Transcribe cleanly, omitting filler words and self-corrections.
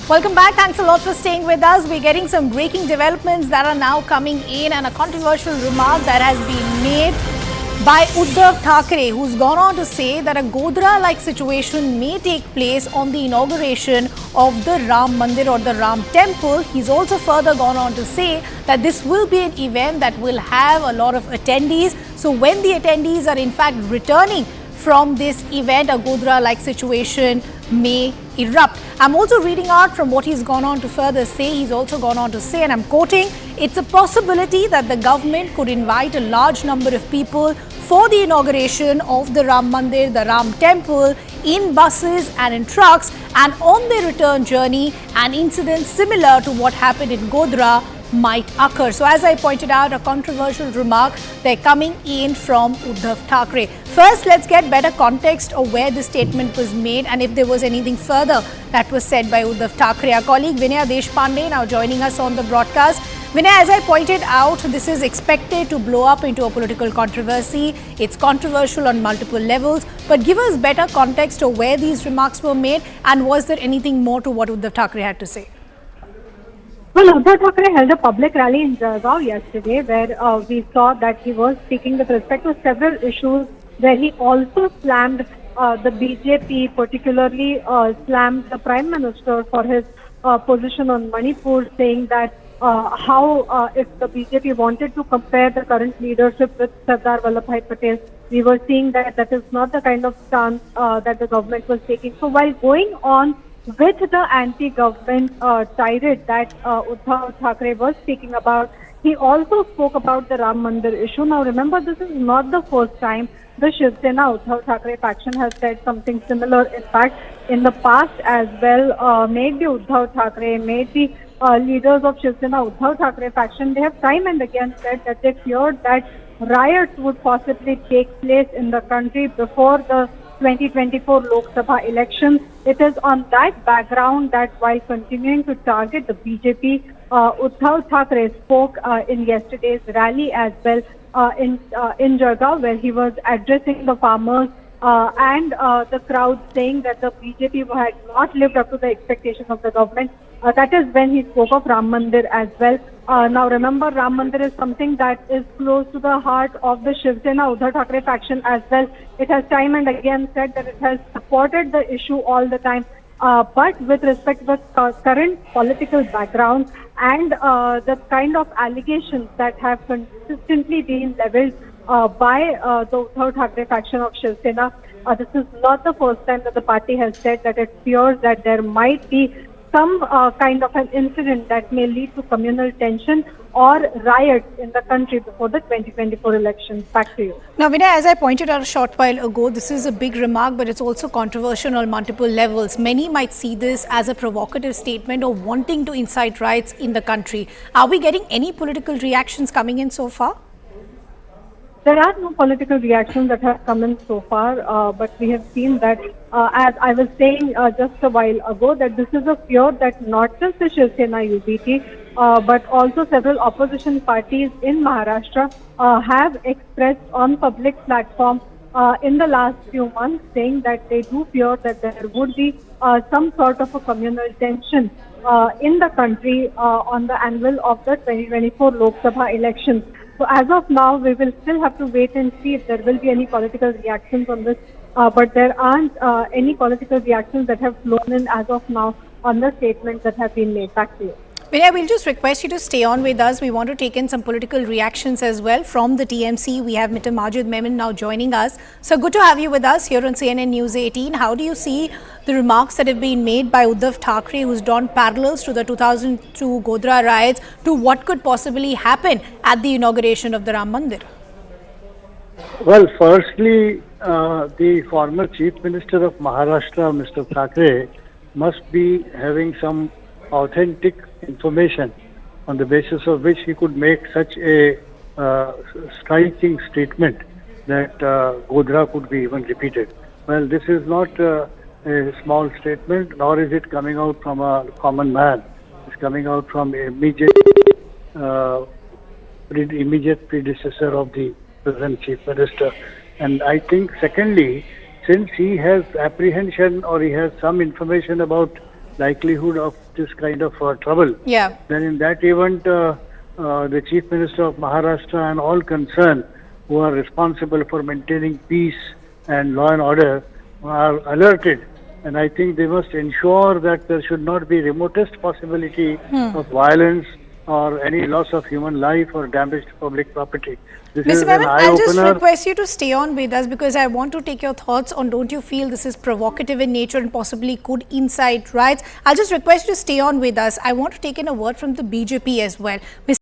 Welcome back. Thanks a lot for staying with us. We're getting some breaking developments that are now coming in, and a controversial remark that has been made by Uddhav Thackeray, who's gone on to say that a Godhra-like situation may take place on the inauguration of the Ram Mandir or the Ram Temple. He's also further gone on to say that this will be an event that will have a lot of attendees. So when the attendees are in fact returning from this event, a Godhra-like situation may erupt. I'm also reading out from what he's gone on to further say. He's also gone on to say, and I'm quoting, it's a possibility that the government could invite a large number of people for the inauguration of the Ram Mandir, the Ram Temple, in buses and in trucks, and on their return journey, an incident similar to what happened in Godhra might occur. So as I pointed out, a controversial remark, they're coming in from Uddhav Thackeray. First, let's get better context of where this statement was made and if there was anything further that was said by Uddhav Thackeray. Our colleague Vinay Deshpande now joining us on the broadcast. Vinay, as I pointed out, this is expected to blow up into a political controversy. It's controversial on multiple levels, but give us better context of where these remarks were made, and was there anything more to what Uddhav Thackeray had to say? Well, Uddhav Thackeray held a public rally in Jalgaon yesterday where we saw that he was speaking with respect to several issues, where he also slammed the BJP, particularly slammed the Prime Minister for his position on Manipur, saying that if the BJP wanted to compare the current leadership with Sardar Vallabhbhai Patel, we were seeing that that is not the kind of stance that the government was taking. So while going on with the anti-government tirade that Uddhav Thackeray was speaking about, he also spoke about the Ram Mandir issue. Now remember, this is not the first time the Shiv Sena Uddhav Thackeray faction has said something similar. In fact, in the past as well, maybe Uddhav Thackeray, maybe leaders of Shiv Sena Uddhav Thackeray faction, they have time and again said that they feared that riots would possibly take place in the country before the 2024 Lok Sabha elections. It is on that background that while continuing to target the BJP, Uddhav Thackeray spoke in yesterday's rally as well in Jalgaon, where he was addressing the farmers and the crowd, saying that the BJP had not lived up to the expectations of the government. That is when he spoke of Ram Mandir as well. Now remember, Ram Mandir is something that is close to the heart of the Shiv Sena Uddhav Thackeray faction as well. It has time and again said that it has supported the issue all the time. But with respect to the current political background and the kind of allegations that have consistently been leveled by the Uddhav Thackeray faction of Shiv Sena, this is not the first time that the party has said that it fears that there might be some kind of an incident that may lead to communal tension or riots in the country before the 2024 elections. Back to you. Now, Vinay, as I pointed out a short while ago, this is a big remark, but it's also controversial on multiple levels. Many might see this as a provocative statement of wanting to incite riots in the country. Are we getting any political reactions coming in so far? There are no political reactions that have come in so far, but we have seen that, as I was saying just a while ago, that this is a fear that not just the Shiv Sena UBT, but also several opposition parties in Maharashtra have expressed on public platforms in the last few months, saying that they do fear that there would be some sort of a communal tension in the country on the anvil of the 2024 Lok Sabha elections. So as of now, we will still have to wait and see if there will be any political reactions on this. But there aren't any political reactions that have flown in as of now on the statements that have been made. Back to you. Vinay, we'll just request you to stay on with us. We want to take in some political reactions as well from the TMC. We have Adv Majeed now joining us. So good to have you with us here on CNN News 18. How do you see the remarks that have been made by Uddhav Thackeray, who's drawn parallels to the 2002 Godhra riots, to what could possibly happen at the inauguration of the Ram Mandir? Well, firstly, the former Chief Minister of Maharashtra, Mr. Thackeray, must be having some authentic information on the basis of which he could make such a striking statement that Godhra could be even repeated. Well, this is not a small statement, nor is it coming out from a common man. It's coming out from immediate predecessor of the present Chief Minister. And I think, secondly, since he has apprehension or he has some information about likelihood of this kind of trouble, Yeah. then in that event, the Chief Minister of Maharashtra and all concerned who are responsible for maintaining peace and law and order are alerted. And I think they must ensure that there should not be remotest possibility of violence or any loss of human life or damage to public property. This is Mr. an Menon, I'll just eye-opener. request you to stay on with us because I want to take your thoughts on, don't you feel this is provocative in nature and possibly could incite riots? I'll just request you to stay on with us. I want to take in a word from the BJP as well.